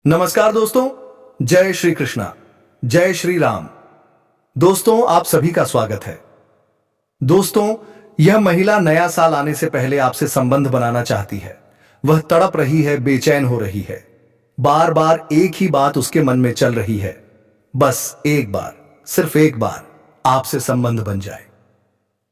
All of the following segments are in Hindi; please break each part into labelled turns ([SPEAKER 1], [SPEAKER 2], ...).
[SPEAKER 1] नमस्कार दोस्तों, जय श्री कृष्णा, जय श्री राम। दोस्तों, आप सभी का स्वागत है। दोस्तों, यह महिला नया साल आने से पहले आपसे संबंध बनाना चाहती है। वह तड़प रही है, बेचैन हो रही है। बार बार एक ही बात उसके मन में चल रही है, बस एक बार, सिर्फ एक बार आपसे संबंध बन जाए।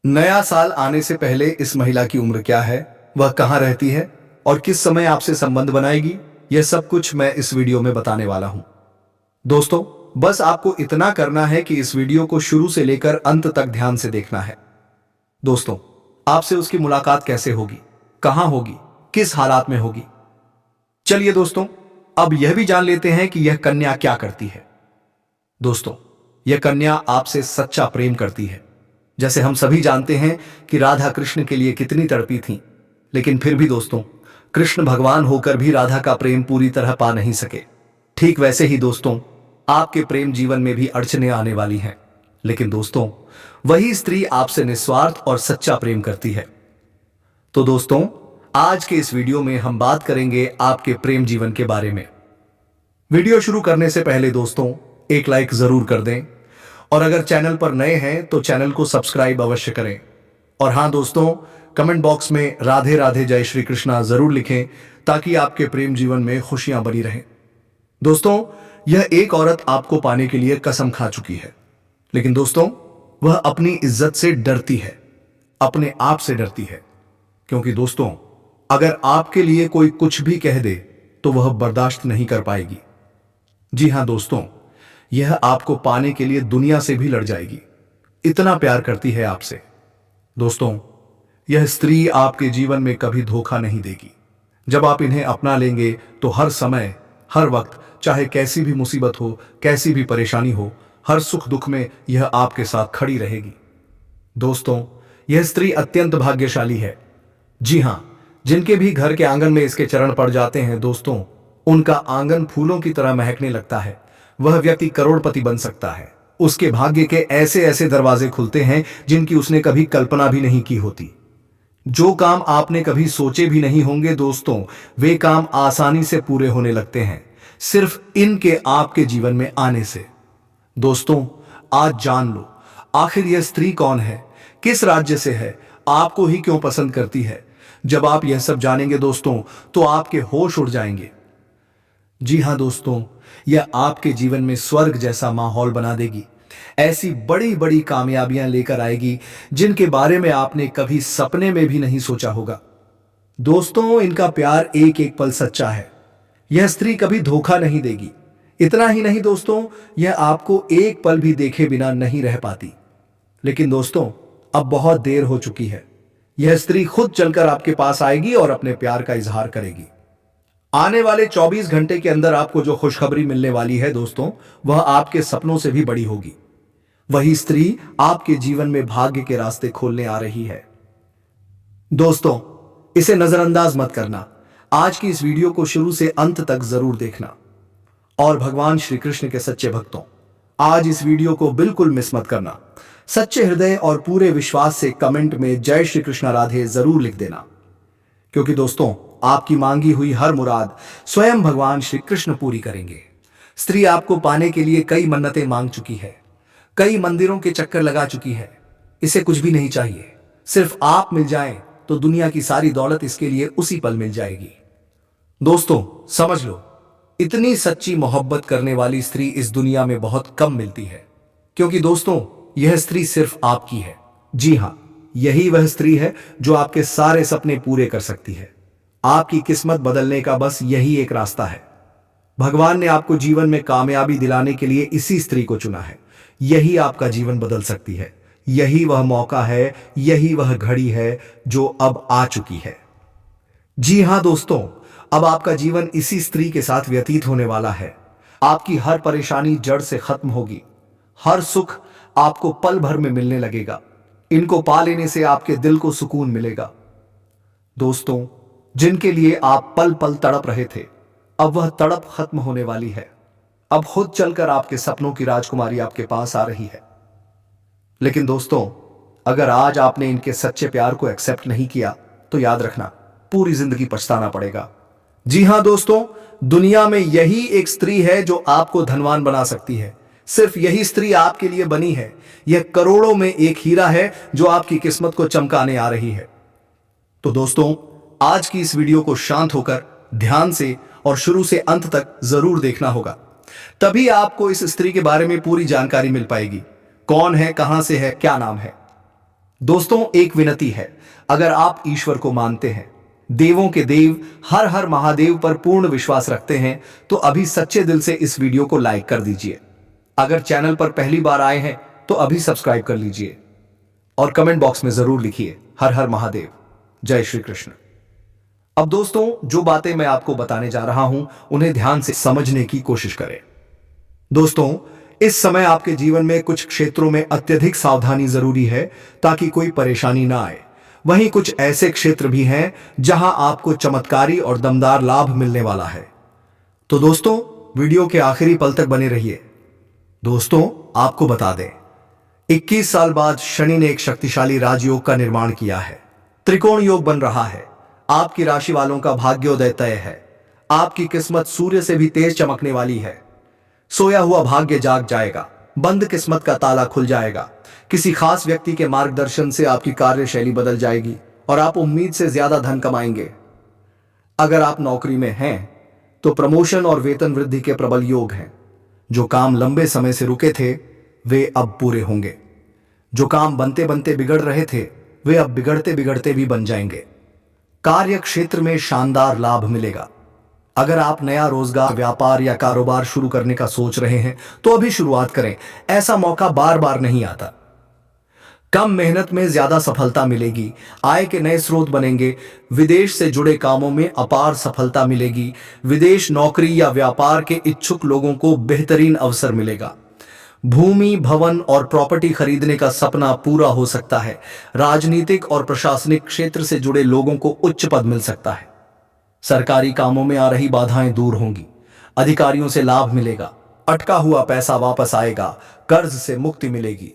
[SPEAKER 1] नया साल आने से पहले इस महिला की उम्र क्या है, वह कहां रहती है और किस समय आपसे संबंध बनाएगी, यह सब कुछ मैं इस वीडियो में बताने वाला हूं। दोस्तों, बस आपको इतना करना है कि इस वीडियो को शुरू से लेकर अंत तक ध्यान से देखना है। दोस्तों, आपसे उसकी मुलाकात कैसे होगी, कहां होगी, किस हालात में होगी। चलिए दोस्तों, अब यह भी जान लेते हैं कि यह कन्या क्या करती है। दोस्तों, यह कन्या आपसे सच्चा प्रेम करती है। जैसे हम सभी जानते हैं कि राधा कृष्ण के लिए कितनी तड़पी थी, लेकिन फिर भी दोस्तों, कृष्ण भगवान होकर भी राधा का प्रेम पूरी तरह पा नहीं सके। ठीक वैसे ही दोस्तों, आपके प्रेम जीवन में भी अड़चने आने वाली हैं, लेकिन दोस्तों, वही स्त्री आपसे निस्वार्थ और सच्चा प्रेम करती है। तो दोस्तों, आज के इस वीडियो में हम बात करेंगे आपके प्रेम जीवन के बारे में। वीडियो शुरू करने से पहले दोस्तों, एक लाइक जरूर कर दें और अगर चैनल पर नए हैं तो चैनल को सब्सक्राइब अवश्य करें। और हां दोस्तों, कमेंट बॉक्स में राधे राधे जय श्री कृष्णा जरूर लिखें ताकि आपके प्रेम जीवन में खुशियां बनी रहें। दोस्तों, यह एक औरत आपको पाने के लिए कसम खा चुकी है, लेकिन दोस्तों, वह अपनी इज्जत से डरती है, अपने आप से डरती है। क्योंकि दोस्तों, अगर आपके लिए कोई कुछ भी कह दे तो वह बर्दाश्त नहीं कर पाएगी। जी हां दोस्तों, यह आपको पाने के लिए दुनिया से भी लड़ जाएगी, इतना प्यार करती है आपसे। दोस्तों, यह स्त्री आपके जीवन में कभी धोखा नहीं देगी। जब आप इन्हें अपना लेंगे तो हर समय, हर वक्त, चाहे कैसी भी मुसीबत हो, कैसी भी परेशानी हो, हर सुख दुख में यह आपके साथ खड़ी रहेगी। दोस्तों, यह स्त्री अत्यंत भाग्यशाली है। जी हां, जिनके भी घर के आंगन में इसके चरण पड़ जाते हैं दोस्तों, उनका आंगन फूलों की तरह महकने लगता है। वह व्यक्ति करोड़पति बन सकता है। उसके भाग्य के ऐसे ऐसे दरवाजे खुलते हैं जिनकी उसने कभी कल्पना भी नहीं की होती। जो काम आपने कभी सोचे भी नहीं होंगे दोस्तों, वे काम आसानी से पूरे होने लगते हैं, सिर्फ इनके आपके जीवन में आने से। दोस्तों, आज जान लो, आखिर यह स्त्री कौन है, किस राज्य से है, आपको ही क्यों पसंद करती है। जब आप यह सब जानेंगे दोस्तों, तो आपके होश उड़ जाएंगे। जी हां दोस्तों, यह आपके जीवन में स्वर्ग जैसा माहौल बना देगी। ऐसी बड़ी बड़ी कामयाबियां लेकर आएगी जिनके बारे में आपने कभी सपने में भी नहीं सोचा होगा। दोस्तों, इनका प्यार एक एक पल सच्चा है। यह स्त्री कभी धोखा नहीं देगी। इतना ही नहीं दोस्तों, यह आपको एक पल भी देखे बिना नहीं रह पाती। लेकिन दोस्तों, अब बहुत देर हो चुकी है। यह स्त्री खुद चलकर आपके पास आएगी और अपने प्यार का इजहार करेगी। आने वाले 24 घंटे के अंदर आपको जो खुशखबरी मिलने वाली है दोस्तों, वह आपके सपनों से भी बड़ी होगी। वही स्त्री आपके जीवन में भाग्य के रास्ते खोलने आ रही है। दोस्तों, इसे नजरअंदाज मत करना। आज की इस वीडियो को शुरू से अंत तक जरूर देखना। और भगवान श्री कृष्ण के सच्चे भक्तों, आज इस वीडियो को बिल्कुल मिस मत करना। सच्चे हृदय और पूरे विश्वास से कमेंट में जय श्री कृष्ण राधे जरूर लिख देना, क्योंकि दोस्तों, आपकी मांगी हुई हर मुराद स्वयं भगवान श्री कृष्ण पूरी करेंगे। स्त्री आपको पाने के लिए कई मन्नतें मांग चुकी है, कई मंदिरों के चक्कर लगा चुकी है। इसे कुछ भी नहीं चाहिए, सिर्फ आप मिल जाएं तो दुनिया की सारी दौलत इसके लिए उसी पल मिल जाएगी। दोस्तों, समझ लो, इतनी सच्ची मोहब्बत करने वाली स्त्री इस दुनिया में बहुत कम मिलती है। क्योंकि दोस्तों, यह स्त्री सिर्फ आपकी है। जी हां, यही वह स्त्री है जो आपके सारे सपने पूरे कर सकती है। आपकी किस्मत बदलने का बस यही एक रास्ता है। भगवान ने आपको जीवन में कामयाबी दिलाने के लिए इसी स्त्री को चुना है। यही आपका जीवन बदल सकती है। यही वह मौका है, यही वह घड़ी है जो अब आ चुकी है। जी हां दोस्तों, अब आपका जीवन इसी स्त्री के साथ व्यतीत होने वाला है। आपकी हर परेशानी जड़ से खत्म होगी। हर सुख आपको पल भर में मिलने लगेगा। इनको पा लेने से आपके दिल को सुकून मिलेगा। दोस्तों, जिनके लिए आप पल पल तड़प रहे थे, अब वह तड़प खत्म होने वाली है। अब खुद चलकर आपके सपनों की राजकुमारी आपके पास आ रही है। लेकिन दोस्तों, अगर आज आपने इनके सच्चे प्यार को एक्सेप्ट नहीं किया तो याद रखना, पूरी जिंदगी पछताना पड़ेगा। जी हां दोस्तों, दुनिया में यही एक स्त्री है जो आपको धनवान बना सकती है। सिर्फ यही स्त्री आपके लिए बनी है। यह करोड़ों में एक हीरा है जो आपकी किस्मत को चमकाने आ रही है। तो दोस्तों, आज की इस वीडियो को शांत होकर ध्यान से और शुरू से अंत तक जरूर देखना होगा। तभी आपको इस स्त्री के बारे में पूरी जानकारी मिल पाएगी। कौन है, कहां से है, क्या नाम है। दोस्तों, एक विनती है, अगर आप ईश्वर को मानते हैं, देवों के देव हर हर महादेव पर पूर्ण विश्वास रखते हैं, तो अभी सच्चे दिल से इस वीडियो को लाइक कर दीजिए। अगर चैनल पर पहली बार आए हैं तो अभी सब्सक्राइब कर लीजिए और कमेंट बॉक्स में जरूर लिखिए हर हर महादेव, जय श्री कृष्ण। अब दोस्तों, जो बातें मैं आपको बताने जा रहा हूं उन्हें ध्यान से समझने की कोशिश करें। दोस्तों, इस समय आपके जीवन में कुछ क्षेत्रों में अत्यधिक सावधानी जरूरी है ताकि कोई परेशानी ना आए। वहीं कुछ ऐसे क्षेत्र भी हैं जहां आपको चमत्कारी और दमदार लाभ मिलने वाला है। तो दोस्तों, वीडियो के आखिरी पल तक बने रहिए। दोस्तों, आपको बता दें, 21 साल बाद शनि ने एक शक्तिशाली राजयोग का निर्माण किया है। त्रिकोण योग बन रहा है। आपकी राशि वालों का भाग्योदय तय है। आपकी किस्मत सूर्य से भी तेज चमकने वाली है। सोया हुआ भाग्य जाग जाएगा। बंद किस्मत का ताला खुल जाएगा। किसी खास व्यक्ति के मार्गदर्शन से आपकी कार्यशैली बदल जाएगी और आप उम्मीद से ज्यादा धन कमाएंगे। अगर आप नौकरी में हैं तो प्रमोशन और वेतन वृद्धि के प्रबल योग हैं। जो काम लंबे समय से रुके थे वे अब पूरे होंगे। जो काम बनते बनते बिगड़ रहे थे वे अब बिगड़ते बिगड़ते भी बन जाएंगे। कार्य क्षेत्र में शानदार लाभ मिलेगा। अगर आप नया रोजगार, व्यापार या कारोबार शुरू करने का सोच रहे हैं तो अभी शुरुआत करें। ऐसा मौका बार बार नहीं आता। कम मेहनत में ज्यादा सफलता मिलेगी। आय के नए स्रोत बनेंगे। विदेश से जुड़े कामों में अपार सफलता मिलेगी। विदेश नौकरी या व्यापार के इच्छुक लोगों को बेहतरीन अवसर मिलेगा। भूमि, भवन और प्रॉपर्टी खरीदने का सपना पूरा हो सकता है। राजनीतिक और प्रशासनिक क्षेत्र से जुड़े लोगों को उच्च पद मिल सकता है। सरकारी कामों में आ रही बाधाएं दूर होंगी। अधिकारियों से लाभ मिलेगा। अटका हुआ पैसा वापस आएगा। कर्ज से मुक्ति मिलेगी।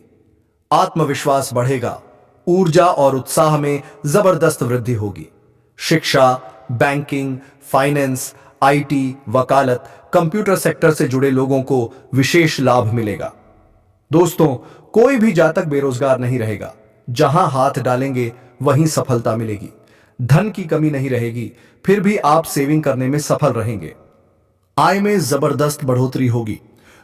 [SPEAKER 1] आत्मविश्वास बढ़ेगा। ऊर्जा और उत्साह में जबरदस्त वृद्धि होगी। शिक्षा, बैंकिंग, फाइनेंस, आईटी, वकालत, कंप्यूटर सेक्टर से जुड़े लोगों को विशेष लाभ मिलेगा। दोस्तों, कोई भी जातक बेरोजगार नहीं रहेगा। जहां हाथ डालेंगे वहीं सफलता मिलेगी। धन की कमी नहीं रहेगी, फिर भी आप सेविंग करने में सफल रहेंगे। आय में जबरदस्त बढ़ोतरी होगी।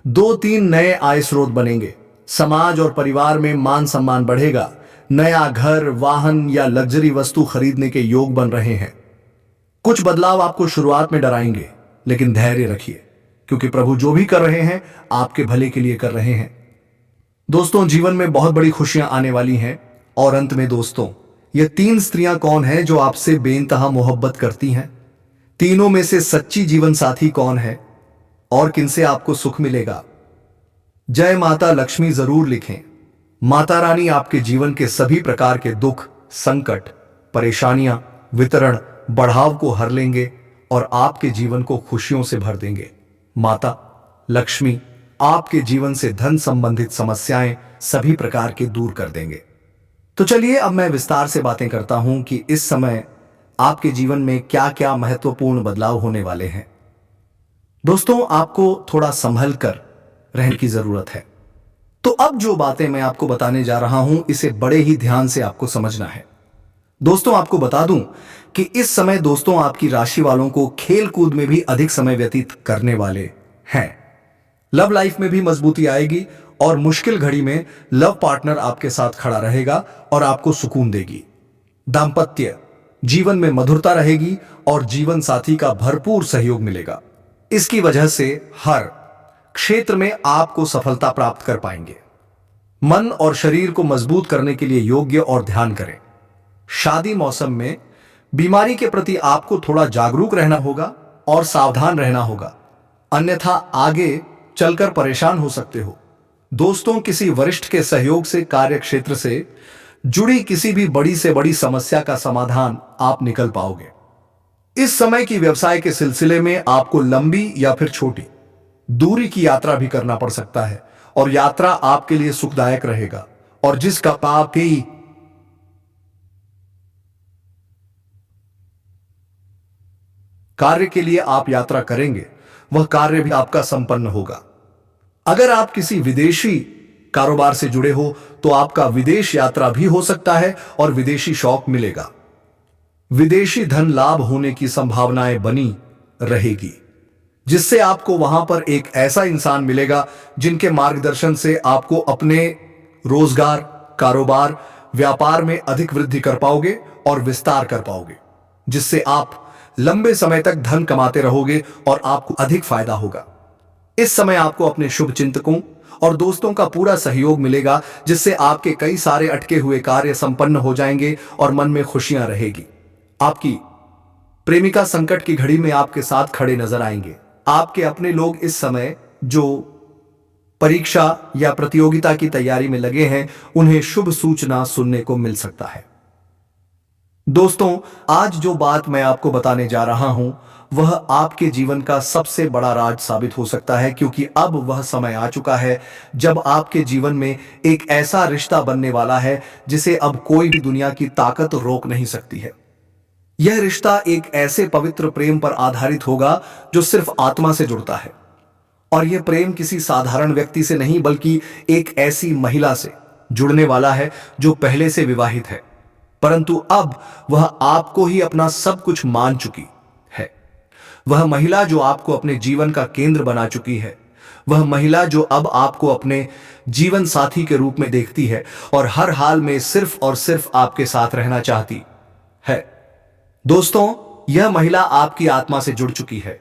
[SPEAKER 1] 2-3 नए आय स्रोत बनेंगे। समाज और परिवार में मान सम्मान बढ़ेगा। नया घर, वाहन या लग्जरी वस्तु खरीदने के योग बन रहे हैं। कुछ बदलाव आपको शुरुआत में डराएंगे, लेकिन धैर्य रखिए, क्योंकि प्रभु जो भी कर रहे हैं आपके भले के लिए कर रहे हैं। दोस्तों, जीवन में बहुत बड़ी खुशियां आने वाली हैं। और अंत में दोस्तों, ये 3 स्त्रियां कौन हैं जो आपसे बेइंतहा मोहब्बत करती हैं? तीनों में से सच्ची जीवन साथी कौन है और किनसे आपको सुख मिलेगा? जय माता लक्ष्मी जरूर लिखें। माता रानी आपके जीवन के सभी प्रकार के दुख, संकट, परेशानियां, वितरण, बढ़ाव को हर लेंगे और आपके जीवन को खुशियों से भर देंगे। माता लक्ष्मी आपके जीवन से धन संबंधित समस्याएं सभी प्रकार के दूर कर देंगे। तो चलिए, अब मैं विस्तार से बातें करता हूं कि इस समय आपके जीवन में क्या क्या महत्वपूर्ण बदलाव होने वाले हैं। दोस्तों, आपको थोड़ा संभल कर रहने की जरूरत है। तो अब जो बातें मैं आपको बताने जा रहा हूं इसे बड़े ही ध्यान से आपको समझना है। दोस्तों, आपको बता दूं कि इस समय दोस्तों आपकी राशि वालों को खेल कूद में भी अधिक समय व्यतीत करने वाले हैं। लव लाइफ में भी मजबूती आएगी और मुश्किल घड़ी में लव पार्टनर आपके साथ खड़ा रहेगा और आपको सुकून देगी। दाम्पत्य जीवन में मधुरता रहेगी और जीवन साथी का भरपूर सहयोग मिलेगा। इसकी वजह से हर क्षेत्र में आपको सफलता प्राप्त कर पाएंगे। मन और शरीर को मजबूत करने के लिए योग्य और ध्यान करें। शादी मौसम में बीमारी के प्रति आपको थोड़ा जागरूक रहना होगा और सावधान रहना होगा, अन्यथा आगे चलकर परेशान हो सकते हो। दोस्तों, किसी वरिष्ठ के सहयोग से कार्य क्षेत्र से जुड़ी किसी भी बड़ी से बड़ी समस्या का समाधान आप निकल पाओगे। इस समय की व्यवसाय के सिलसिले में आपको लंबी या फिर छोटी दूरी की यात्रा भी करना पड़ सकता है और यात्रा आपके लिए सुखदायक रहेगा और जिसका पाप ही कार्य के लिए आप यात्रा करेंगे वह कार्य भी आपका संपन्न होगा। अगर आप किसी विदेशी कारोबार से जुड़े हो तो आपका विदेश यात्रा भी हो सकता है और विदेशी शौक मिलेगा। विदेशी धन लाभ होने की संभावनाएं बनी रहेगी, जिससे आपको वहां पर एक ऐसा इंसान मिलेगा जिनके मार्गदर्शन से आपको अपने रोजगार, कारोबार, व्यापार में अधिक वृद्धि कर पाओगे और विस्तार कर पाओगे, जिससे आप लंबे समय तक धन कमाते रहोगे और आपको अधिक फायदा होगा। इस समय आपको अपने शुभ चिंतकों और दोस्तों का पूरा सहयोग मिलेगा, जिससे आपके कई सारे अटके हुए कार्य संपन्न हो जाएंगे और मन में खुशियां रहेगी। आपकी प्रेमिका संकट की घड़ी में आपके साथ खड़े नजर आएंगे। आपके अपने लोग इस समय जो परीक्षा या प्रतियोगिता की तैयारी में लगे हैं, उन्हें शुभ सूचना सुनने को मिल सकता है। दोस्तों, आज जो बात मैं आपको बताने जा रहा हूं वह आपके जीवन का सबसे बड़ा राज साबित हो सकता है, क्योंकि अब वह समय आ चुका है जब आपके जीवन में एक ऐसा रिश्ता बनने वाला है जिसे अब कोई भी दुनिया की ताकत रोक नहीं सकती है। यह रिश्ता एक ऐसे पवित्र प्रेम पर आधारित होगा जो सिर्फ आत्मा से जुड़ता है, और यह प्रेम किसी साधारण व्यक्ति से नहीं बल्कि एक ऐसी महिला से जुड़ने वाला है जो पहले से विवाहित है, परंतु अब वह आपको ही अपना सब कुछ मान चुकी है। वह महिला जो आपको अपने जीवन का केंद्र बना चुकी है, वह महिला जो अब आपको अपने जीवन साथी के रूप में देखती है और हर हाल में सिर्फ और सिर्फ आपके साथ रहना चाहती है। दोस्तों, यह महिला आपकी आत्मा से जुड़ चुकी है।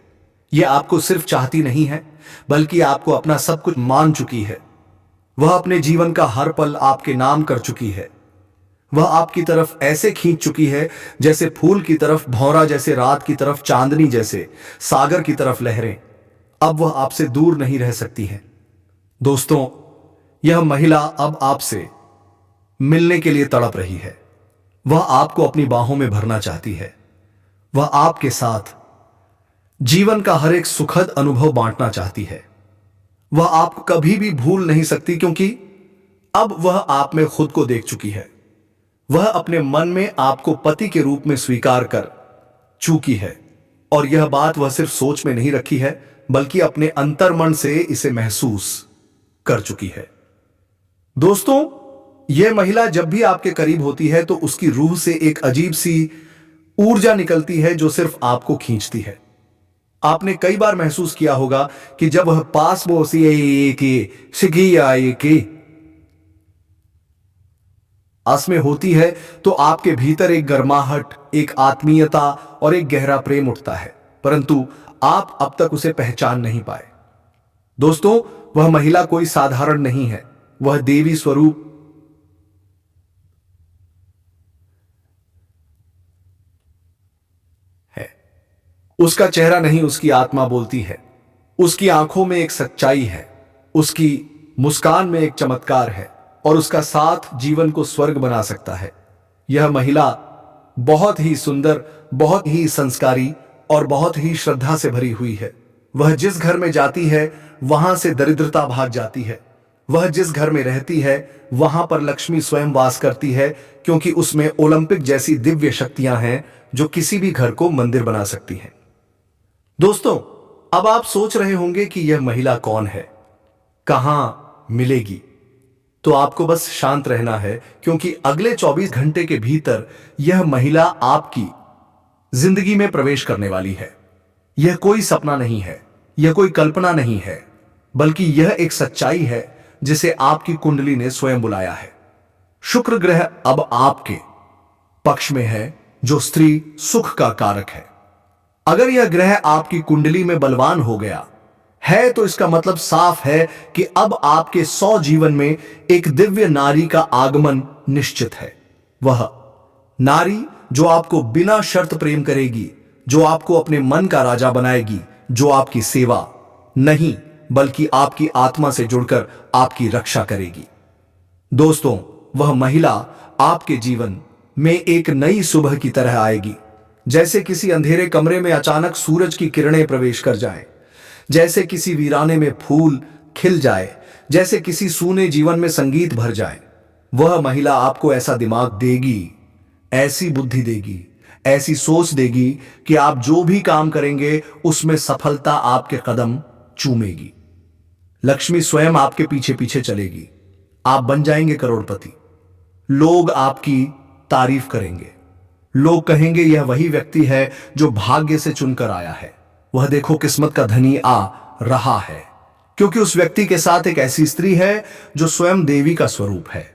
[SPEAKER 1] यह आपको सिर्फ चाहती नहीं है बल्कि आपको अपना सब कुछ मान चुकी है। वह अपने जीवन का हर पल आपके नाम कर चुकी है। वह आपकी तरफ ऐसे खींच चुकी है जैसे फूल की तरफ भौरा, जैसे रात की तरफ चांदनी, जैसे सागर की तरफ लहरें। अब वह आपसे दूर नहीं रह सकती है। दोस्तों, यह महिला अब आपसे मिलने के लिए तड़प रही है। वह आपको अपनी बाहों में भरना चाहती है। वह आपके साथ जीवन का हर एक सुखद अनुभव बांटना चाहती है। वह आपको कभी भी भूल नहीं सकती, क्योंकि अब वह आप में खुद को देख चुकी है। वह अपने मन में आपको पति के रूप में स्वीकार कर चुकी है, और यह बात वह सिर्फ सोच में नहीं रखी है बल्कि अपने अंतर्मन से इसे महसूस कर चुकी है। दोस्तों, यह महिला जब भी आपके करीब होती है तो उसकी रूह से एक अजीब सी ऊर्जा निकलती है जो सिर्फ आपको खींचती है। आपने कई बार महसूस किया होगा कि जब वह पास में होती है तो आपके भीतर एक गर्माहट, एक आत्मीयता और एक गहरा प्रेम उठता है, परंतु आप अब तक उसे पहचान नहीं पाए। दोस्तों, वह महिला कोई साधारण नहीं है। वह देवी स्वरूप है। उसका चेहरा नहीं, उसकी आत्मा बोलती है। उसकी आंखों में एक सच्चाई है, उसकी मुस्कान में एक चमत्कार है, और उसका साथ जीवन को स्वर्ग बना सकता है। यह महिला बहुत ही सुंदर, बहुत ही संस्कारी और बहुत ही श्रद्धा से भरी हुई है। वह जिस घर में जाती है वहां से दरिद्रता भाग जाती है। वह जिस घर में रहती है वहां पर लक्ष्मी स्वयं वास करती है, क्योंकि उसमें ओलंपिक जैसी दिव्य शक्तियां हैं जो किसी भी घर को मंदिर बना सकती हैं। दोस्तों, अब आप सोच रहे होंगे कि यह महिला कौन है, कहां मिलेगी। तो आपको बस शांत रहना है, क्योंकि अगले 24 घंटे के भीतर यह महिला आपकी जिंदगी में प्रवेश करने वाली है। यह कोई सपना नहीं है, यह कोई कल्पना नहीं है, बल्कि यह एक सच्चाई है जिसे आपकी कुंडली ने स्वयं बुलाया है। शुक्र ग्रह अब आपके पक्ष में है, जो स्त्री सुख का कारक है। अगर यह ग्रह आपकी कुंडली में बलवान हो गया है तो इसका मतलब साफ है कि अब आपके 100 जीवन में एक दिव्य नारी का आगमन निश्चित है। वह नारी जो आपको बिना शर्त प्रेम करेगी, जो आपको अपने मन का राजा बनाएगी, जो आपकी सेवा नहीं बल्कि आपकी आत्मा से जुड़कर आपकी रक्षा करेगी। दोस्तों, वह महिला आपके जीवन में एक नई सुबह की तरह आएगी, जैसे किसी अंधेरे कमरे में अचानक सूरज की किरणें प्रवेश कर जाएं, जैसे किसी वीराने में फूल खिल जाए, जैसे किसी सूने जीवन में संगीत भर जाए। वह महिला आपको ऐसा दिमाग देगी, ऐसी बुद्धि देगी, ऐसी सोच देगी कि आप जो भी काम करेंगे उसमें सफलता आपके कदम चूमेगी। लक्ष्मी स्वयं आपके पीछे पीछे चलेगी। आप बन जाएंगे करोड़पति। लोग आपकी तारीफ करेंगे। लोग कहेंगे यह वही व्यक्ति है जो भाग्य से चुनकर आया है। वह देखो किस्मत का धनी आ रहा है, क्योंकि उस व्यक्ति के साथ एक ऐसी स्त्री है जो स्वयं देवी का स्वरूप है।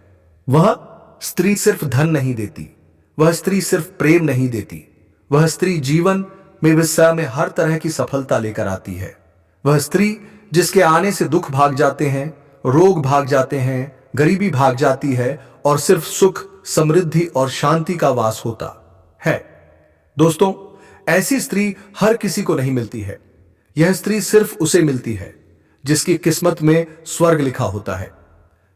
[SPEAKER 1] वह स्त्री सिर्फ धन नहीं देती, वह स्त्री सिर्फ प्रेम नहीं देती, वह स्त्री जीवन में व्यवसाय में हर तरह की सफलता लेकर आती है। वह स्त्री जिसके आने से दुख भाग जाते हैं, रोग भाग जाते हैं, गरीबी भाग जाती है और सिर्फ सुख, समृद्धि और शांति का वास होता है। दोस्तों, ऐसी स्त्री हर किसी को नहीं मिलती है। यह स्त्री सिर्फ उसे मिलती है जिसकी किस्मत में स्वर्ग लिखा होता है।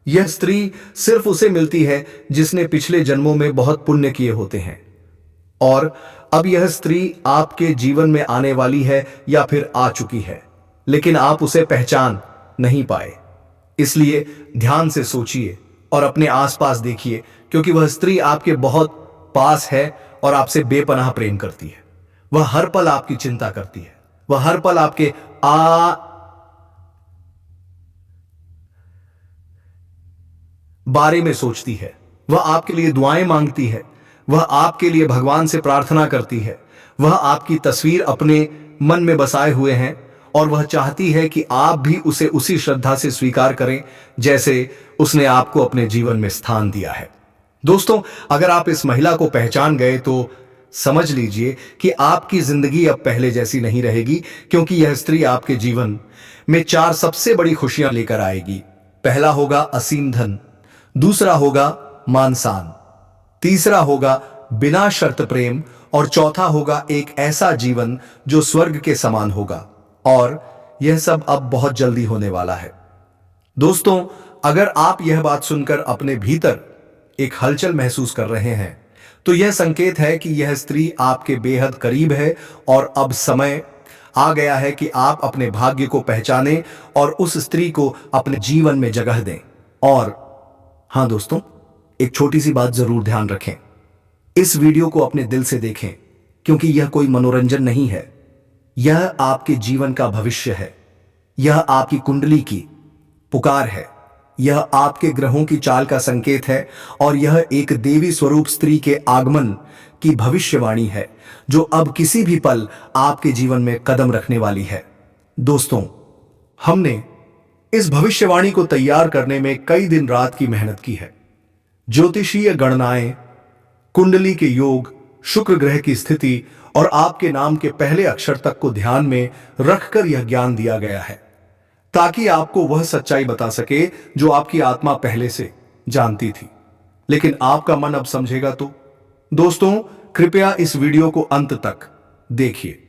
[SPEAKER 1] यह स्त्री सिर्फ उसे मिलती है जिसने पिछले जन्मों में बहुत पुण्य किए होते हैं। और अब यह स्त्री आपके जीवन में आने वाली है या फिर आ चुकी है, लेकिन आप उसे पहचान नहीं पाए। इसलिए ध्यान से सोचिए और अपने आसपास देखिए, क्योंकि वह स्त्री आपके बहुत पास है और आपसे बेपनाह प्रेम करती है। वह हर पल आपकी चिंता करती है। वह हर पल आपके बारे में सोचती है। वह आपके लिए दुआएं मांगती है। वह आपके लिए भगवान से प्रार्थना करती है। वह आपकी तस्वीर अपने मन में बसाए हुए हैं और वह चाहती है कि आप भी उसे उसी श्रद्धा से स्वीकार करें जैसे उसने आपको अपने जीवन में स्थान दिया है। दोस्तों, अगर आप इस महिला को पहचान गए तो समझ लीजिए कि आपकी जिंदगी अब पहले जैसी नहीं रहेगी, क्योंकि यह स्त्री आपके जीवन में 4 सबसे बड़ी खुशियां लेकर आएगी। पहला होगा असीम धन, दूसरा होगा मान सम्मान, तीसरा होगा बिना शर्त प्रेम और चौथा होगा एक ऐसा जीवन जो स्वर्ग के समान होगा। और यह सब अब बहुत जल्दी होने वाला है। दोस्तों, अगर आप यह बात सुनकर अपने भीतर एक हलचल महसूस कर रहे हैं तो यह संकेत है कि यह स्त्री आपके बेहद करीब है और अब समय आ गया है कि आप अपने भाग्य को पहचानें और उस स्त्री को अपने जीवन में जगह दें। और हां दोस्तों, एक छोटी सी बात जरूर ध्यान रखें। इस वीडियो को अपने दिल से देखें, क्योंकि यह कोई मनोरंजन नहीं है। यह आपके जीवन का भविष्य है। यह आपकी कुंडली की पुकार है। यह आपके ग्रहों की चाल का संकेत है और यह एक देवी स्वरूप स्त्री के आगमन की भविष्यवाणी है जो अब किसी भी पल आपके जीवन में कदम रखने वाली है। दोस्तों, हमने इस भविष्यवाणी को तैयार करने में कई दिन रात की मेहनत की है। ज्योतिषीय गणनाएं, कुंडली के योग, शुक्र ग्रह की स्थिति और आपके नाम के पहले अक्षर तक को ध्यान में रखकर यह ज्ञान दिया गया है, ताकि आपको वह सच्चाई बता सके जो आपकी आत्मा पहले से जानती थी, लेकिन आपका मन अब समझेगा तो। दोस्तों, कृपया इस वीडियो को अंत तक देखिए।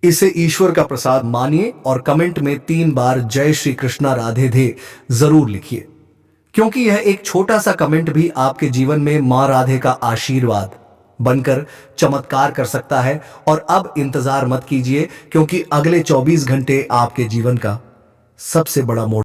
[SPEAKER 1] इसे ईश्वर का प्रसाद मानिए और कमेंट में 3 बार जय श्री कृष्णा राधे धे जरूर लिखिए, क्योंकि यह एक छोटा सा कमेंट भी आपके जीवन में मां राधे का आशीर्वाद बनकर चमत्कार कर सकता है। और अब इंतजार मत कीजिए, क्योंकि अगले 24 घंटे आपके जीवन का सबसे बड़ा मोड़